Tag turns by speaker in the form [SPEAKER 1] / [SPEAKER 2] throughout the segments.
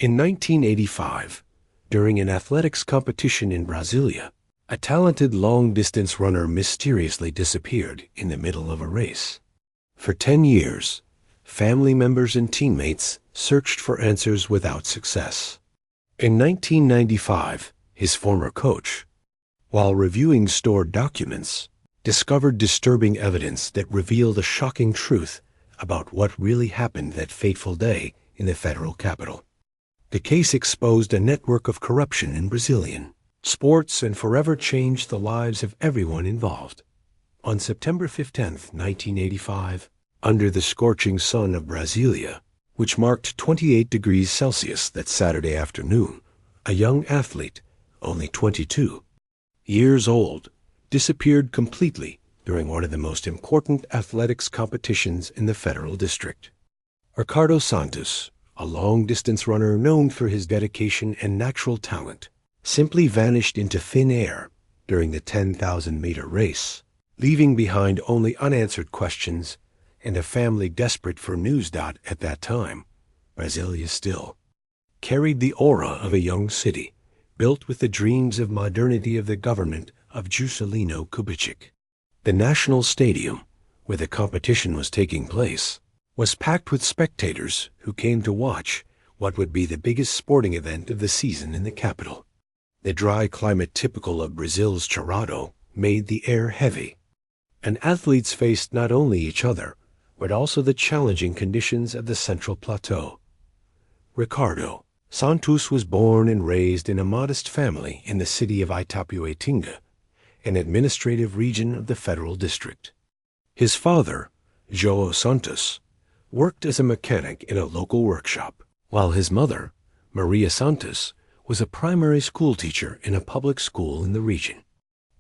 [SPEAKER 1] In 1985, during an athletics competition in Brasília, a talented long-distance runner mysteriously disappeared in the middle of a race. For 10 years, family members and teammates searched for answers without success. In 1995, his former coach, while reviewing stored documents, discovered disturbing evidence that revealed a shocking truth about what really happened that fateful day in the federal capital. The case exposed a network of corruption in Brazilian sports and forever changed the lives of everyone involved. On September 15, 1985, under the scorching sun of Brasília, which marked 28 degrees Celsius that Saturday afternoon, a young athlete, only 22 years old, disappeared completely during one of the most important athletics competitions in the Federal District. Ricardo Santos, a long-distance runner known for his dedication and natural talent, simply vanished into thin air during the 10,000-meter race, leaving behind only unanswered questions and a family desperate for news. At that time, Brasília still carried the aura of a young city, built with the dreams of modernity of the government of Juscelino Kubitschek. The national stadium, where the competition was taking place, was packed with spectators who came to watch what would be the biggest sporting event of the season in the capital. The dry climate typical of Brazil's Cerrado made the air heavy, and athletes faced not only each other, but also the challenging conditions of the Central Plateau. Ricardo Santos was born and raised in a modest family in the city of Itapuetinga, an administrative region of the Federal District. His father, João Santos, worked as a mechanic in a local workshop, while his mother, Maria Santos, was a primary school teacher in a public school in the region.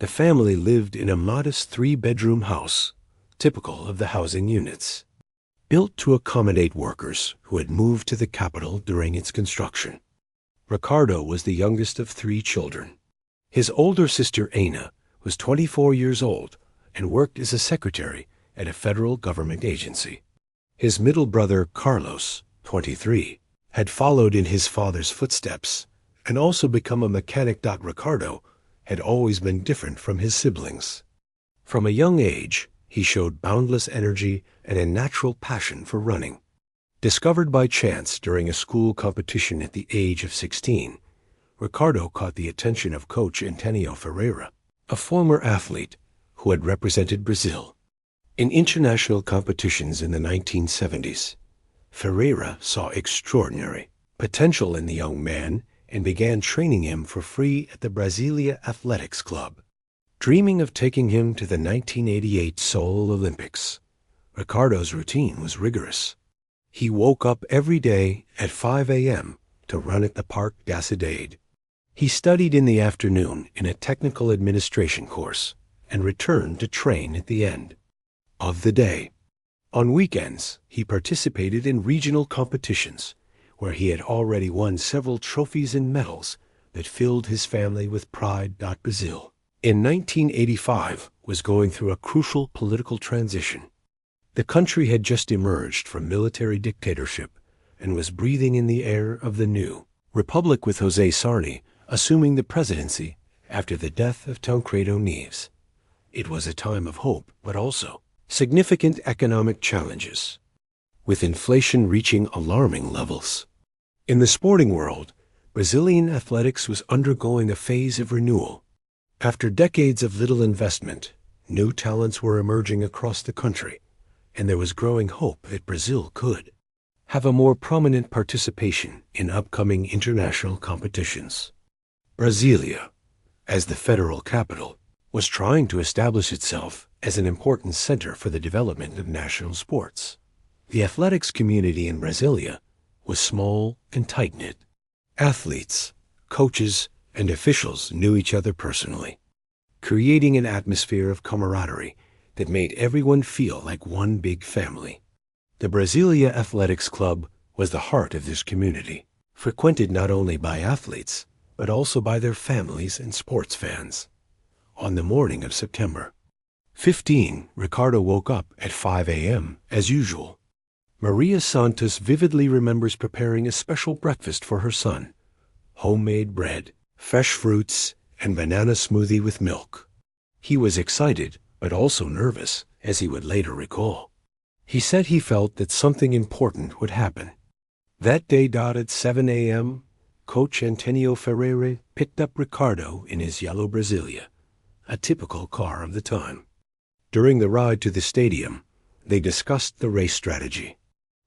[SPEAKER 1] The family lived in a modest 3-bedroom house, typical of the housing units, built to accommodate workers who had moved to the capital during its construction. Ricardo was the youngest of 3 children. His older sister, Ana, was 24 years old and worked as a secretary at a federal government agency. His middle brother, Carlos, 23, had followed in his father's footsteps and also become a mechanic. Ricardo had always been different from his siblings. From a young age, he showed boundless energy and a natural passion for running. Discovered by chance during a school competition at the age of 16, Ricardo caught the attention of coach Antonio Ferreira, a former athlete who had represented Brazil in international competitions in the 1970s. Ferreira saw extraordinary potential in the young man and began training him for free at the Brasília Athletics Club. Dreaming of taking him to the 1988 Seoul Olympics, Ricardo's routine was rigorous. He woke up every day at 5 a.m. to run at the Parque da Cidade. He studied in the afternoon in a technical administration course and returned to train at the end of the day. On weekends, he participated in regional competitions, where he had already won several trophies and medals that filled his family with pride. Brazil, in 1985, was going through a crucial political transition. The country had just emerged from military dictatorship and was breathing in the air of the new republic, with José Sarney assuming the presidency after the death of Tancredo Neves. It was a time of hope, but also significant economic challenges, with inflation reaching alarming levels. In the sporting world, Brazilian athletics was undergoing a phase of renewal. After decades of little investment, new talents were emerging across the country, and there was growing hope that Brazil could have a more prominent participation in upcoming international competitions. Brasília, as the federal capital, was trying to establish itself as an important center for the development of national sports. The athletics community in Brasília was small and tight-knit. Athletes, coaches, and officials knew each other personally, creating an atmosphere of camaraderie that made everyone feel like one big family. The Brasília Athletics Club was the heart of this community, frequented not only by athletes, but also by their families and sports fans. On the morning of September 15, Ricardo woke up at 5 a.m. as usual. Maria Santos vividly remembers preparing a special breakfast for her son: homemade bread, fresh fruits, and banana smoothie with milk. He was excited, but also nervous, as he would later recall. He said he felt that something important would happen. That day at 7 a.m., Coach Antonio Ferreira picked up Ricardo in his yellow Brasília, a typical car of the time. During the ride to the stadium, they discussed the race strategy.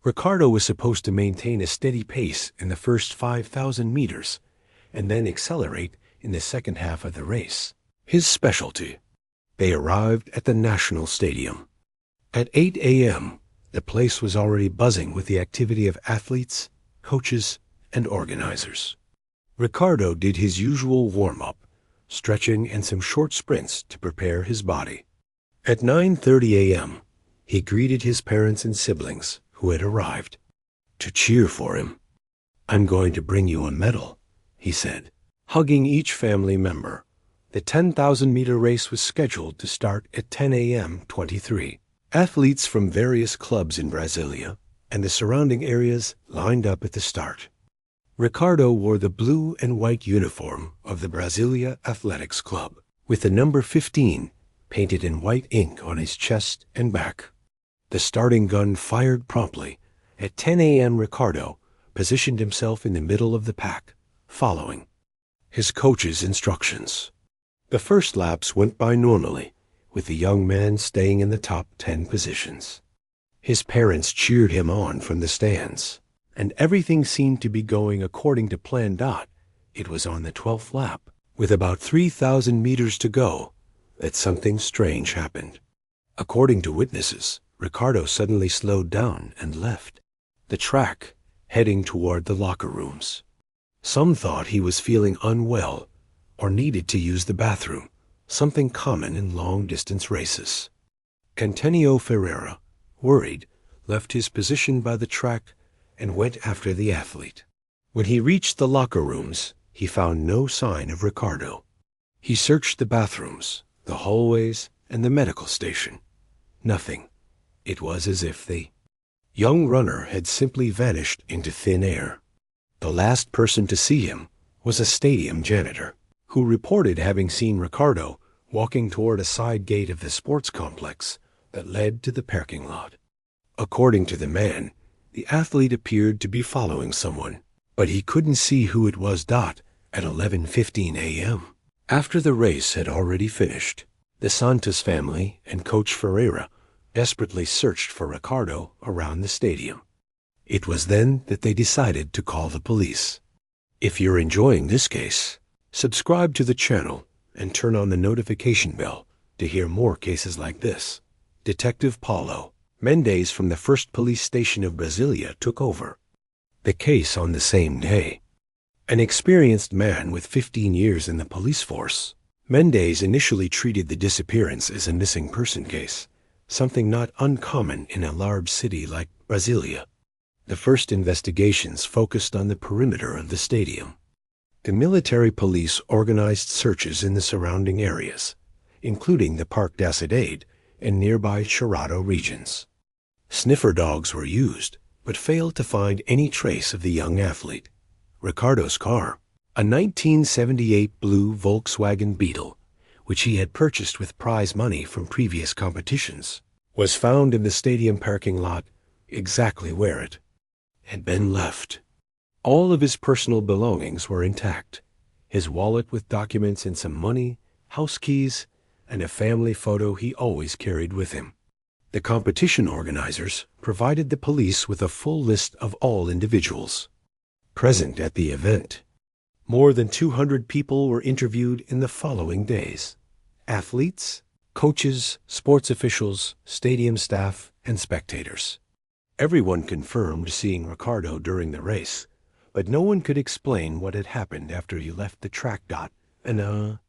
[SPEAKER 1] Ricardo was supposed to maintain a steady pace in the first 5,000 meters and then accelerate in the second half of the race, his specialty. They arrived at the National Stadium. At 8 a.m., the place was already buzzing with the activity of athletes, coaches, and organizers. Ricardo did his usual warm-up, stretching and some short sprints to prepare his body. At 9:30 a.m., he greeted his parents and siblings who had arrived to cheer for him. "I'm going to bring you a medal," he said, hugging each family member. The 10,000-meter race was scheduled to start at 10 a.m. 23. Athletes from various clubs in Brasília and the surrounding areas lined up at the start. Ricardo wore the blue and white uniform of the Brasília Athletics Club, with the number 15 painted in white ink on his chest and back. The starting gun fired promptly. At 10 a.m., Ricardo positioned himself in the middle of the pack, following his coach's instructions. The first laps went by normally, with the young man staying in the top 10 positions. His parents cheered him on from the stands, and everything seemed to be going according to plan. It was on the 12th lap, with about 3,000 meters to go, that something strange happened. According to witnesses, Ricardo suddenly slowed down and left the track, heading toward the locker rooms. Some thought he was feeling unwell or needed to use the bathroom, something common in long-distance races. Antonio Ferreira, worried, left his position by the track and went after the athlete. When he reached the locker rooms, he found no sign of Ricardo. He searched the bathrooms, the hallways, and the medical station. Nothing. It was as if the young runner had simply vanished into thin air. The last person to see him was a stadium janitor, who reported having seen Ricardo walking toward a side gate of the sports complex that led to the parking lot. According to the man, the athlete appeared to be following someone, but he couldn't see who it was. At 11:15 a.m., after the race had already finished, the Santos family and Coach Ferreira desperately searched for Ricardo around the stadium. It was then that they decided to call the police. If you're enjoying this case, subscribe to the channel and turn on the notification bell to hear more cases like this. Detective Paulo Mendes from the 1st Police Station of Brasília took over the case on the same day. An experienced man with 15 years in the police force, Mendes initially treated the disappearance as a missing person case, something not uncommon in a large city like Brasília. The first investigations focused on the perimeter of the stadium. The military police organized searches in the surrounding areas, including the Parque da Cidade and nearby Cerrado regions. Sniffer dogs were used, but failed to find any trace of the young athlete. Ricardo's car, a 1978 blue Volkswagen Beetle, which he had purchased with prize money from previous competitions, was found in the stadium parking lot exactly where it had been left. All of his personal belongings were intact: his wallet with documents and some money, house keys, and a family photo he always carried with him. The competition organizers provided the police with a full list of all individuals present at the event. More than 200 people were interviewed in the following days: athletes, coaches, sports officials, stadium staff, and spectators. Everyone confirmed seeing Ricardo during the race, but no one could explain what had happened after he left the track. An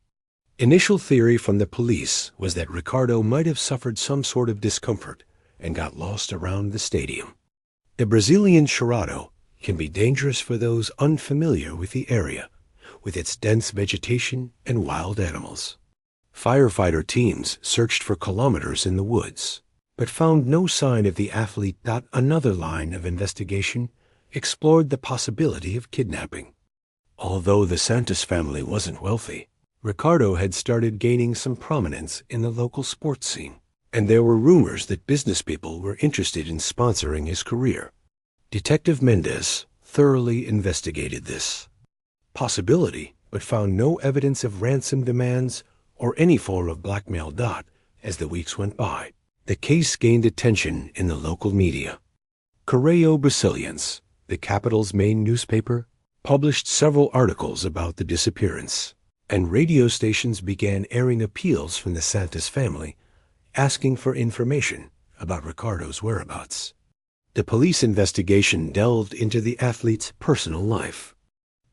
[SPEAKER 1] initial theory from the police was that Ricardo might have suffered some sort of discomfort and got lost around the stadium. The Brazilian Cerrado can be dangerous for those unfamiliar with the area, with its dense vegetation and wild animals. Firefighter teams searched for kilometers in the woods, but found no sign of the athlete. Another line of investigation explored the possibility of kidnapping. Although the Santos family wasn't wealthy, Ricardo had started gaining some prominence in the local sports scene, and there were rumors that business people were interested in sponsoring his career. Detective Mendez thoroughly investigated this possibility, but found no evidence of ransom demands or any form of blackmail. As the weeks went by, the case gained attention in the local media. Correio Brasiliense, the capital's main newspaper, published several articles about the disappearance, and radio stations began airing appeals from the Santos family asking for information about Ricardo's whereabouts. The police investigation delved into the athlete's personal life.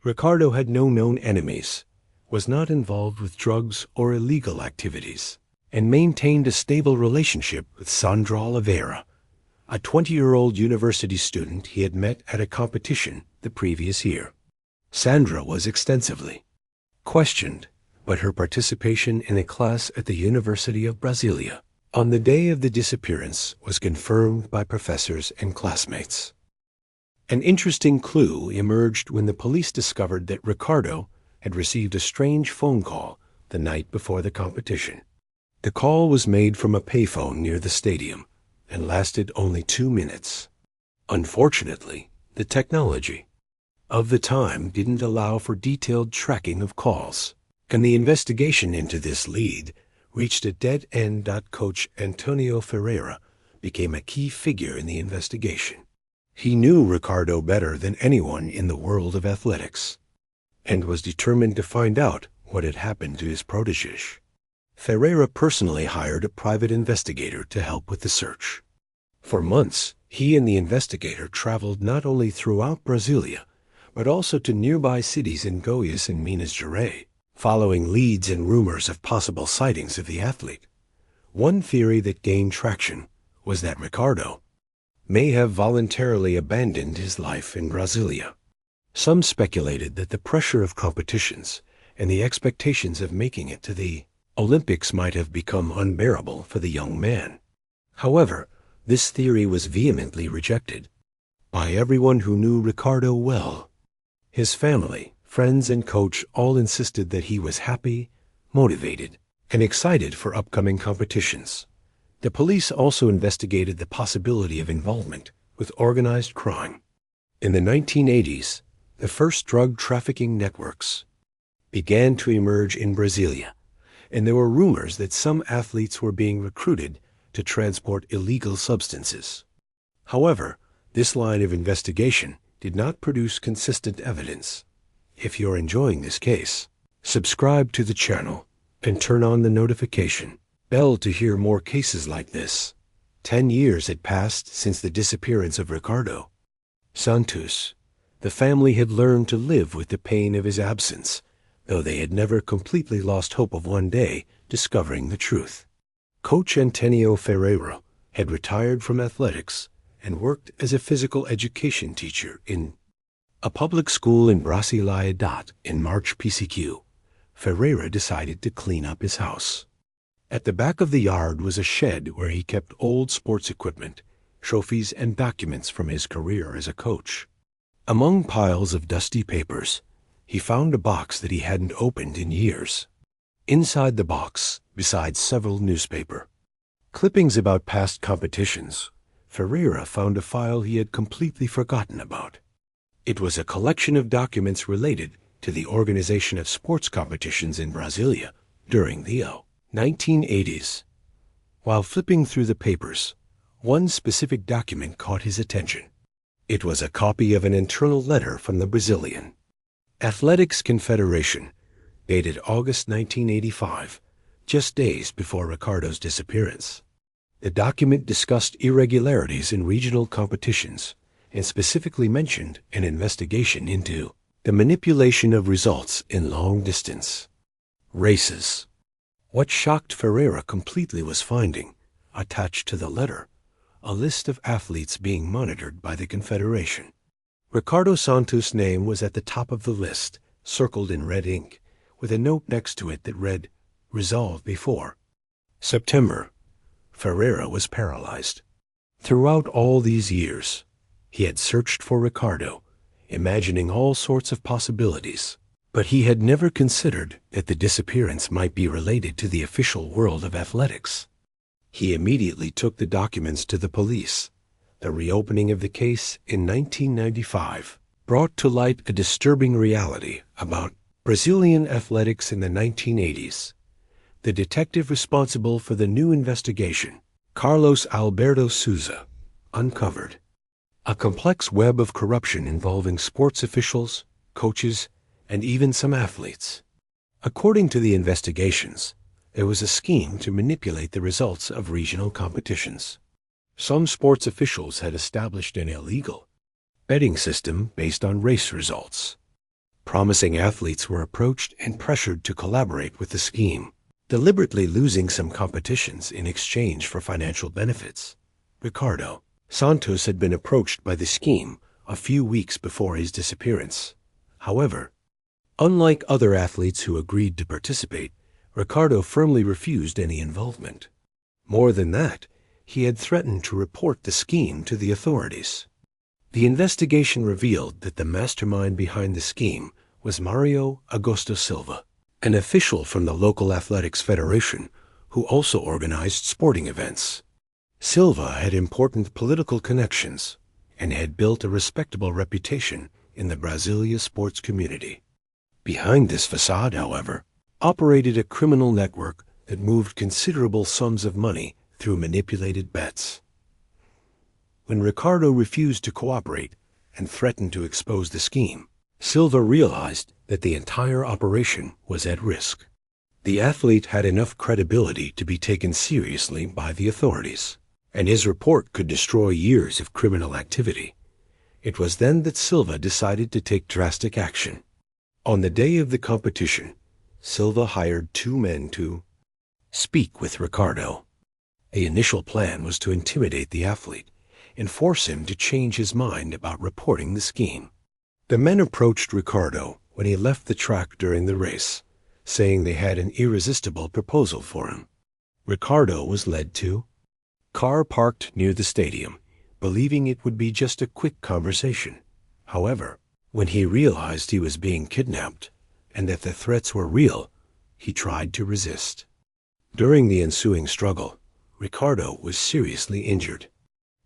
[SPEAKER 1] Ricardo had no known enemies, was not involved with drugs or illegal activities, and maintained a stable relationship with Sandra Oliveira, a 20-year-old university student he had met at a competition the previous year. Sandra was extensively questioned, but her participation in a class at the University of Brasília on the day of the disappearance was confirmed by professors and classmates. An interesting clue emerged when the police discovered that Ricardo had received a strange phone call the night before the competition. The call was made from a payphone near the stadium and lasted only 2 minutes. Unfortunately, the technology of the time didn't allow for detailed tracking of calls, and the investigation into this lead reached a dead end. Coach Antonio Ferreira became a key figure in the investigation. He knew Ricardo better than anyone in the world of athletics, and was determined to find out what had happened to his protégé. Ferreira personally hired a private investigator to help with the search. For months, he and the investigator traveled not only throughout Brasília, but also to nearby cities in Goiás and Minas Gerais, following leads and rumors of possible sightings of the athlete. One theory that gained traction was that Ricardo may have voluntarily abandoned his life in Brasília. Some speculated that the pressure of competitions and the expectations of making it to the Olympics might have become unbearable for the young man. However, this theory was vehemently rejected by everyone who knew Ricardo well. His family, friends, and coach all insisted that he was happy, motivated, and excited for upcoming competitions. The police also investigated the possibility of involvement with organized crime. In the 1980s, the first drug trafficking networks began to emerge in Brasília, and there were rumors that some athletes were being recruited to transport illegal substances. However, this line of investigation did not produce consistent evidence. If you're enjoying this case, subscribe to the channel and turn on the notification bell to hear more cases like this. 10 years had passed since the disappearance of Ricardo Santos. The family had learned to live with the pain of his absence, though they had never completely lost hope of one day discovering the truth. Coach Antonio Ferreira had retired from athletics and worked as a physical education teacher in a public school in Brasília. In March PCQ, Ferreira decided to clean up his house. At the back of the yard was a shed where he kept old sports equipment, trophies, and documents from his career as a coach. Among piles of dusty papers, he found a box that he hadn't opened in years. Inside the box, besides several newspaper clippings about past competitions, Ferreira found a file he had completely forgotten about. It was a collection of documents related to the organization of sports competitions in Brasília during the 1980s. While flipping through the papers, one specific document caught his attention. It was a copy of an internal letter from the Brazilian Athletics Confederation, dated August 1985, just days before Ricardo's disappearance. The document discussed irregularities in regional competitions and specifically mentioned an investigation into the manipulation of results in long-distance races. What shocked Ferreira completely was finding, attached to the letter, a list of athletes being monitored by the Confederation. Ricardo Santos' name was at the top of the list, circled in red ink, with a note next to it that read, "Resolved before September." Ferreira was paralyzed. Throughout all these years, he had searched for Ricardo, imagining all sorts of possibilities, but he had never considered that the disappearance might be related to the official world of athletics. He immediately took the documents to the police. The reopening of the case in 1995 brought to light a disturbing reality about Brazilian athletics in the 1980s. The detective responsible for the new investigation, Carlos Alberto Souza, uncovered a complex web of corruption involving sports officials, coaches, and even some athletes. According to the investigations, there was a scheme to manipulate the results of regional competitions. Some sports officials had established an illegal betting system based on race results. Promising athletes were approached and pressured to collaborate with the scheme, deliberately losing some competitions in exchange for financial benefits. Ricardo Santos had been approached by the scheme a few weeks before his disappearance. However, unlike other athletes who agreed to participate, Ricardo firmly refused any involvement. More than that, he had threatened to report the scheme to the authorities. The investigation revealed that the mastermind behind the scheme was Mario Augusto Silva, an official from the local athletics federation who also organized sporting events. Silva had important political connections and had built a respectable reputation in the Brasília sports community. Behind this facade, however, operated a criminal network that moved considerable sums of money through manipulated bets. When Ricardo refused to cooperate and threatened to expose the scheme, Silva realized that the entire operation was at risk. The athlete had enough credibility to be taken seriously by the authorities, and his report could destroy years of criminal activity. It was then that Silva decided to take drastic action. On the day of the competition, Silva hired 2 men to speak with Ricardo. The initial plan was to intimidate the athlete and force him to change his mind about reporting the scheme. The men approached Ricardo when he left the track during the race, saying they had an irresistible proposal for him. Ricardo was led to car parked near the stadium, believing it would be just a quick conversation. However, when he realized he was being kidnapped and that the threats were real, he tried to resist. During the ensuing struggle, Ricardo was seriously injured.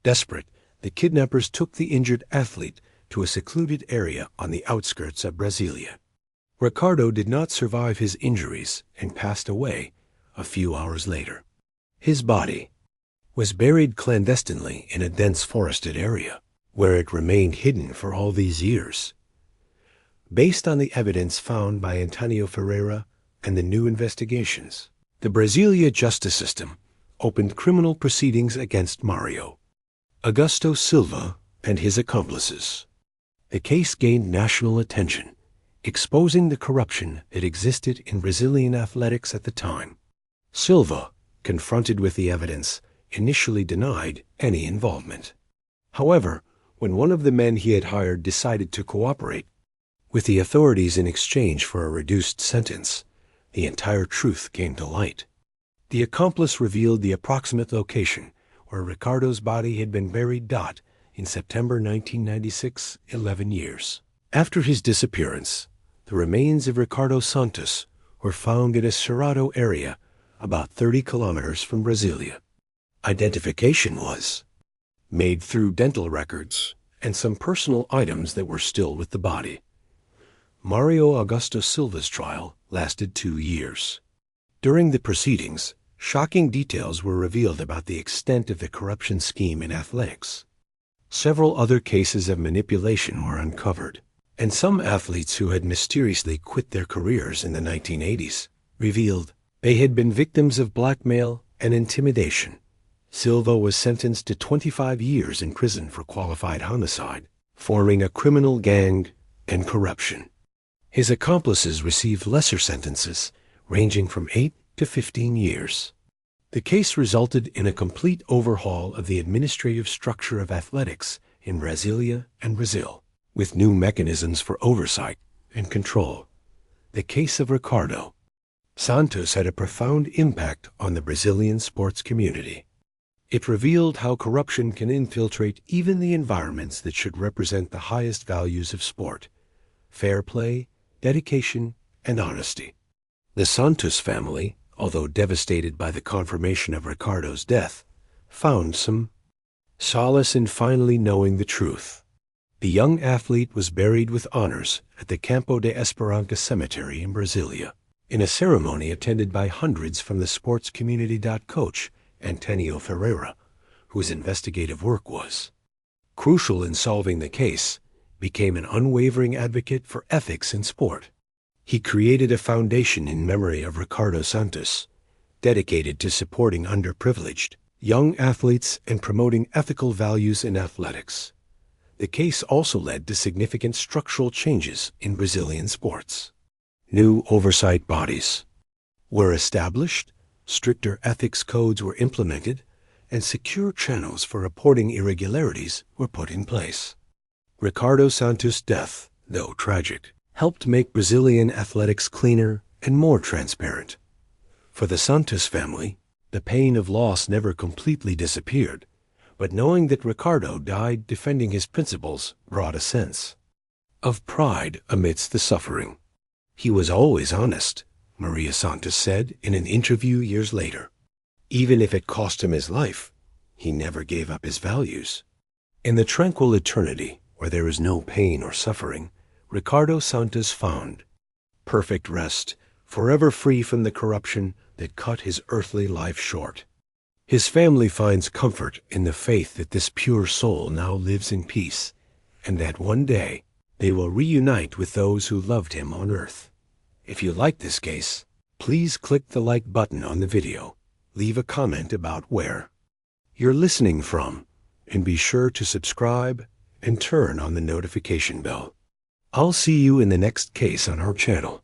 [SPEAKER 1] Desperate, the kidnappers took the injured athlete to a secluded area on the outskirts of Brasília. Ricardo did not survive his injuries and passed away a few hours later. His body was buried clandestinely in a dense forested area, where it remained hidden for all these years. Based on the evidence found by Antonio Ferreira and the new investigations, the Brasília justice system opened criminal proceedings against Mario Augusto Silva and his accomplices. The case gained national attention, exposing the corruption that existed in Brazilian athletics at the time. Silva, confronted with the evidence, initially denied any involvement. However, when one of the men he had hired decided to cooperate with the authorities in exchange for a reduced sentence, the entire truth came to light. The accomplice revealed the approximate location where Ricardo's body had been buried. In September 1996, 11 years after his disappearance, the remains of Ricardo Santos were found in a Cerrado area about 30 kilometers from Brasília. Identification was made through dental records and some personal items that were still with the body. Mario Augusto Silva's trial lasted 2 years. During the proceedings, shocking details were revealed about the extent of the corruption scheme in athletics. Several other cases of manipulation were uncovered, and some athletes who had mysteriously quit their careers in the 1980s revealed they had been victims of blackmail and intimidation. Silva was sentenced to 25 years in prison for qualified homicide, forming a criminal gang and corruption. His accomplices received lesser sentences, ranging from 8 to 15 years. The case resulted in a complete overhaul of the administrative structure of athletics in Brasília and Brazil, with new mechanisms for oversight and control. The case of Ricardo Santos had a profound impact on the Brazilian sports community. It revealed how corruption can infiltrate even the environments that should represent the highest values of sport: fair play, dedication, and honesty. The Santos family, although devastated by the confirmation of Ricardo's death, found some solace in finally knowing the truth. The young athlete was buried with honors at the Campo de Esperança Cemetery in Brasília, in a ceremony attended by hundreds from the sports community. Coach Antonio Ferreira, whose investigative work was crucial in solving the case, became an unwavering advocate for ethics in sport. He created a foundation in memory of Ricardo Santos, dedicated to supporting underprivileged young athletes and promoting ethical values in athletics. The case also led to significant structural changes in Brazilian sports. New oversight bodies were established, stricter ethics codes were implemented, and secure channels for reporting irregularities were put in place. Ricardo Santos' death, though tragic, helped make Brazilian athletics cleaner and more transparent. For the Santos family, the pain of loss never completely disappeared, but knowing that Ricardo died defending his principles brought a sense of pride amidst the suffering. He was always honest, Maria Santos said in an interview years later. Even if it cost him his life, he never gave up his values. In the tranquil eternity, where there is no pain or suffering, Ricardo Santos found perfect rest, forever free from the corruption that cut his earthly life short. His family finds comfort in the faith that this pure soul now lives in peace, and that one day they will reunite with those who loved him on earth. If you like this case, please click the like button on the video, leave a comment about where you're listening from, and be sure to subscribe and turn on the notification bell. I'll see you in the next case on our channel.